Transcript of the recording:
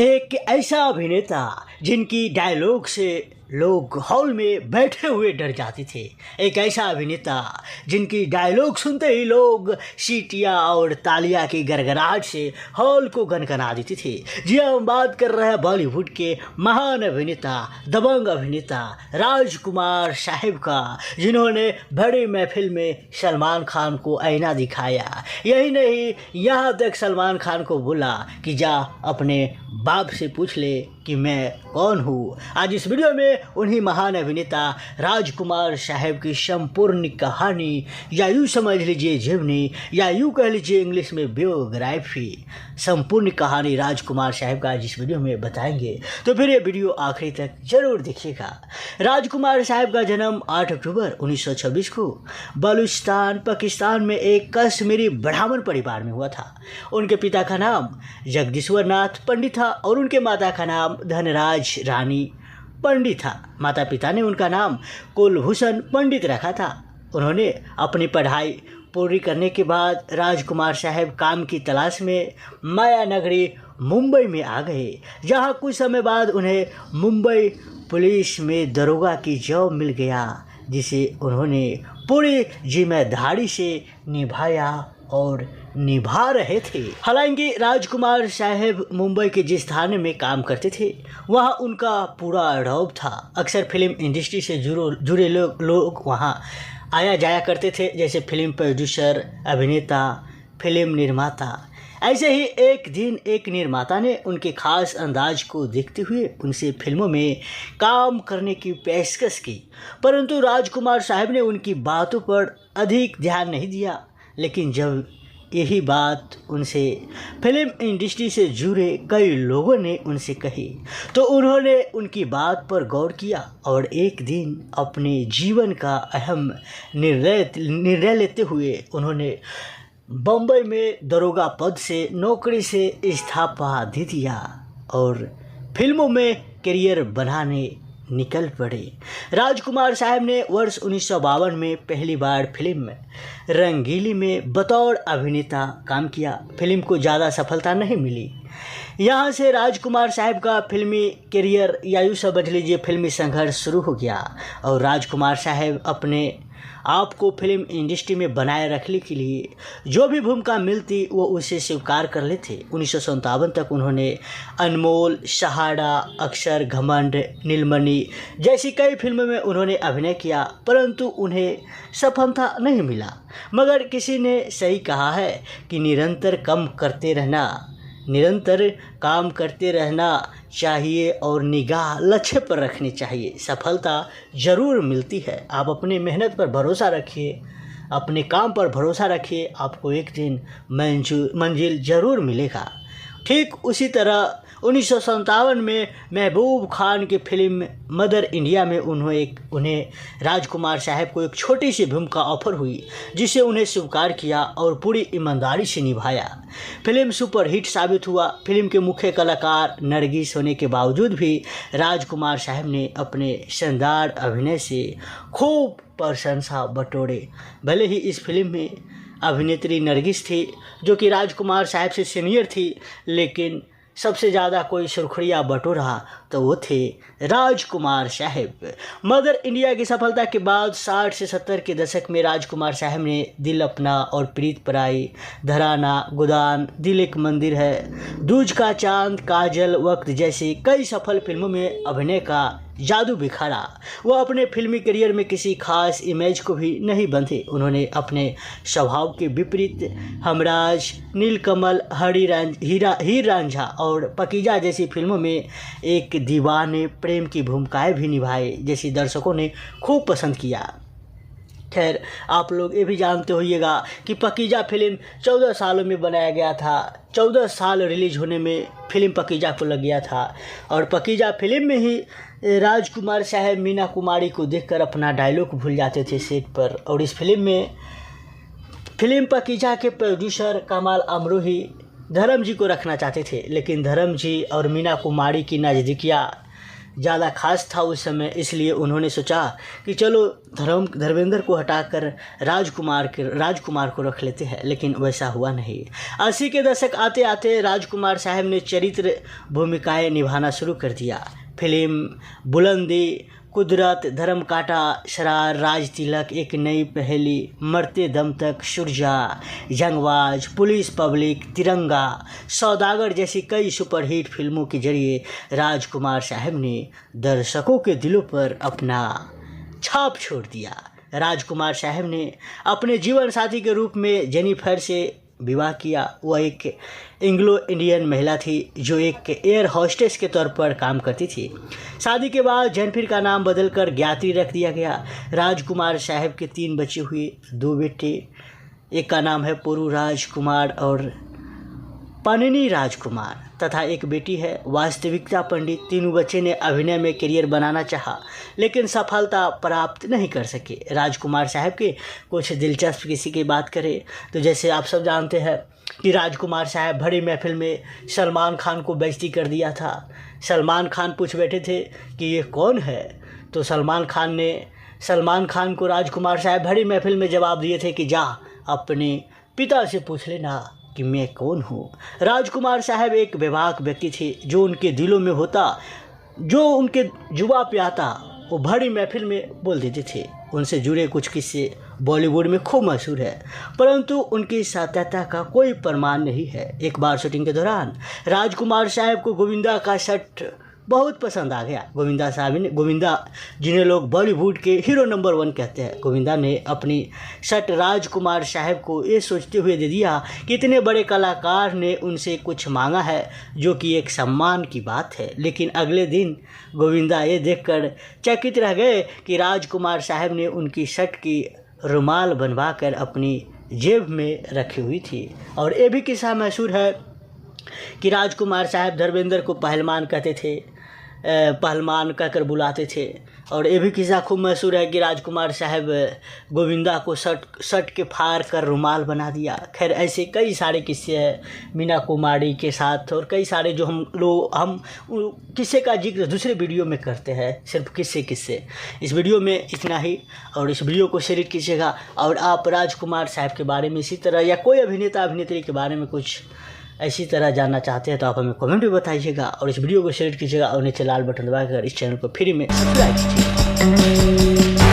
एक ऐसा अभिनेता जिनकी डायलॉग से लोग हॉल में बैठे हुए डर जाते थे। एक ऐसा अभिनेता जिनकी डायलॉग सुनते ही लोग सीटियां और तालियां की गड़गड़ाहट से हॉल को गनगना देते थे। जी हाँ, हम बात कर रहे हैं बॉलीवुड के महान अभिनेता, दबंग अभिनेता राजकुमार साहिब का, जिन्होंने बड़ी महफिल में सलमान खान को आईना दिखाया। यही नहीं, यहाँ तक सलमान खान को बोला कि जा अपने बाप से पूछ ले कि मैं कौन हूँ। आज इस वीडियो में उन्हीं महान अभिनेता राजकुमार साहब की संपूर्ण कहानी, या यूँ समझ लीजिए जीवनी, या यूँ कह लीजिए इंग्लिश में बायोग्राफी, संपूर्ण कहानी राजकुमार साहब का आज इस वीडियो में बताएंगे। तो फिर ये वीडियो आखिरी तक जरूर देखिएगा। राजकुमार साहब का जन्म 8 अक्टूबर 1926 को बलूचिस्तान पाकिस्तान में एक कश्मीरी ब्राह्मण परिवार में हुआ था। उनके पिता का नाम जगदीश्वर नाथ पंडित था और उनके माता का नाम धनराज रानी पंडित था। माता पिता ने उनका नाम कुलभूषण पंडित रखा था। उन्होंने अपनी पढ़ाई पूरी करने के बाद राजकुमार साहब काम की तलाश में माया नगरी मुंबई में आ गए, जहां कुछ समय बाद उन्हें मुंबई पुलिस में दरोगा की जॉब मिल गया, जिसे उन्होंने पूरी जिम्मेदारी से निभाया और निभा रहे थे। हालांकि राजकुमार साहब मुंबई के जिस थाने में काम करते थे वहाँ उनका पूरा रौब था। अक्सर फिल्म इंडस्ट्री से जुड़े लोग वहाँ आया जाया करते थे, जैसे फिल्म प्रोड्यूसर, अभिनेता, फिल्म निर्माता। ऐसे ही एक दिन एक निर्माता ने उनके खास अंदाज को देखते हुए उनसे फिल्मों में काम करने की पेशकश की, परंतु राजकुमार साहब ने उनकी बातों पर अधिक ध्यान नहीं दिया। लेकिन जब यही बात उनसे फिल्म इंडस्ट्री से जुड़े कई लोगों ने उनसे कही तो उन्होंने उनकी बात पर गौर किया और एक दिन अपने जीवन का अहम निर्णय लेते हुए उन्होंने बम्बई में दरोगा पद से नौकरी से इस्तीफा दे दिया और फिल्मों में करियर बनाने निकल पड़े। राजकुमार साहब ने वर्ष 1952 में पहली बार फिल्म रंगीली में बतौर अभिनेता काम किया। फिल्म को ज़्यादा सफलता नहीं मिली। यहाँ से राजकुमार साहब का फिल्मी करियर, या यूँ समझ लीजिए फिल्मी संघर्ष शुरू हो गया और राजकुमार साहब अपने आप को फिल्म इंडस्ट्री में बनाए रखने के लिए जो भी भूमिका मिलती वो उसे स्वीकार कर लेते। 1957 तक उन्होंने अनमोल, सहारा, अक्षर, घमंड, नीलमणि जैसी कई फिल्मों में उन्होंने अभिनय किया, परंतु उन्हें सफलता नहीं मिला। मगर किसी ने सही कहा है कि निरंतर काम करते रहना चाहिए और निगाह लक्ष्य पर रखनी चाहिए। सफलता ज़रूर मिलती है। आप अपनी मेहनत पर भरोसा रखिए, अपने काम पर भरोसा रखिए, आपको एक दिन मंजिल ज़रूर मिलेगा। ठीक उसी तरह 1957 में महबूब खान की फिल्म मदर इंडिया में उन्हें राजकुमार साहब को एक छोटी सी भूमिका ऑफर हुई, जिसे उन्हें स्वीकार किया और पूरी ईमानदारी से निभाया। फिल्म सुपरहिट साबित हुआ। फिल्म के मुख्य कलाकार नरगिस होने के बावजूद भी राजकुमार साहब ने अपने शानदार अभिनय से खूब प्रशंसा बटोरे। भले ही इस फिल्म में अभिनेत्री नरगिस थी जो कि राजकुमार साहब से सीनियर थी, लेकिन सबसे ज़्यादा कोई सुर्खियाँ बटोरा तो वो थे राजकुमार साहब। मदर इंडिया की सफलता के बाद 60 से 70 के दशक में राजकुमार साहब ने दिल अपना और प्रीत पराई, घराना, गोदान, दिल एक मंदिर है, दूज का चांद, काजल, वक्त जैसी कई सफल फिल्मों में अभिनय का जादू बिखारा। वो अपने फिल्मी करियर में किसी खास इमेज को भी नहीं बंधे। उन्होंने अपने स्वभाव के विपरीत हमराज, नीलकमल, हीर रांझा और पकीजा जैसी फिल्मों में एक दीवाने प्रेम की भूमिकाएं भी निभाई, जैसी दर्शकों ने खूब पसंद किया। खैर, आप लोग ये भी जानते होइएगा कि पकीजा फिल्म 14 सालों में बनाया गया था। 14 साल रिलीज होने में फिल्म पकीजा को लग गया था और पकीजा फिल्म में ही राजकुमार साहब मीना कुमारी को देखकर अपना डायलॉग भूल जाते थे सेट पर। और इस फिल्म पकीजा के प्रोड्यूसर कमाल अमरोही धर्म जी को रखना चाहते थे, लेकिन धर्म जी और मीना कुमारी की नज़दीकियाँ ज़्यादा खास था उस समय, इसलिए उन्होंने सोचा कि चलो धर्मेंद्र को हटाकर राजकुमार को रख लेते हैं, लेकिन वैसा हुआ नहीं। 80 के दशक आते आते राजकुमार साहब ने चरित्र भूमिकाएं निभाना शुरू कर दिया। फिल्म बुलंदी, कुदरत, धर्म कांटा, शरार, राज तिलक, एक नई पहेली, मरते दम तक, शुरजा, जंगबाज, पुलिस पब्लिक, तिरंगा, सौदागर जैसी कई सुपरहिट फिल्मों के जरिए राजकुमार साहब ने दर्शकों के दिलों पर अपना छाप छोड़ दिया। राजकुमार साहब ने अपने जीवन साथी के रूप में जेनिफर से विवाह किया। वह एक एंग्लो इंडियन महिला थी जो एक एयर होस्टेस के तौर पर काम करती थी। शादी के बाद जेनिफर का नाम बदलकर ज्ञात्री रख दिया गया। राजकुमार साहब के 3 बच्चे हुए, 2 बेटे, एक का नाम है पुरु राजकुमार और पानिनी राजकुमार तथा एक बेटी है वास्तविकता पंडित। तीनों बच्चे ने अभिनय में करियर बनाना चाहा, लेकिन सफलता प्राप्त नहीं कर सके। राजकुमार साहब के कुछ दिलचस्प किसी की बात करें तो जैसे आप सब जानते हैं कि राजकुमार साहब बड़ी महफिल में सलमान खान को बेइज्जती कर दिया था। सलमान खान पूछ बैठे थे कि ये कौन है, तो सलमान खान को राजकुमार साहब बड़ी महफिल में जवाब दिए थे कि जा अपने पिता से पूछ लेना कि मैं कौन हूँ। राजकुमार साहब एक बेबाक व्यक्ति थे, जो उनके दिलों में होता, जो उनके जुबान पे आता, वो बड़ी महफिल में बोल देते थे। उनसे जुड़े कुछ किस्से बॉलीवुड में खूब मशहूर है, परंतु उनकी सत्यता का कोई प्रमाण नहीं है। एक बार शूटिंग के दौरान राजकुमार साहब को गोविंदा का शर्ट बहुत पसंद आ गया। गोविंदा जिन्हें लोग बॉलीवुड के हीरो नंबर 1 कहते हैं, गोविंदा ने अपनी शर्ट राजकुमार साहब को ये सोचते हुए दे दिया कि इतने बड़े कलाकार ने उनसे कुछ मांगा है, जो कि एक सम्मान की बात है। लेकिन अगले दिन गोविंदा ये देखकर चकित रह गए कि राजकुमार साहब ने उनकी शर्ट की रुमाल बनवाकर अपनी जेब में रखी हुई थी। और ये भी किस्सा मशहूर है कि राजकुमार साहब धर्मेंद्र को पहलवान कहते थे, पहलवान कहकर बुलाते थे। और ये भी किस्सा खूब मशहूर है कि राजकुमार साहब गोविंदा को शर्ट के फाड़ कर रुमाल बना दिया। खैर ऐसे कई सारे किस्से हैं मीना कुमारी के साथ, और कई सारे जो हम किस्से का जिक्र दूसरे वीडियो में करते हैं, सिर्फ किस्से। इस वीडियो में इतना ही, और इस वीडियो को शेयर कीजिएगा। और आप राजकुमार साहब के बारे में इसी तरह या कोई अभिनेता अभिनेत्री के बारे में कुछ ऐसी तरह जानना चाहते हैं तो आप हमें कमेंट में बताइएगा, और इस वीडियो को शेयर कीजिएगा और नीचे लाल बटन दबाकर इस चैनल को फ्री में सब्सक्राइब कीजिए।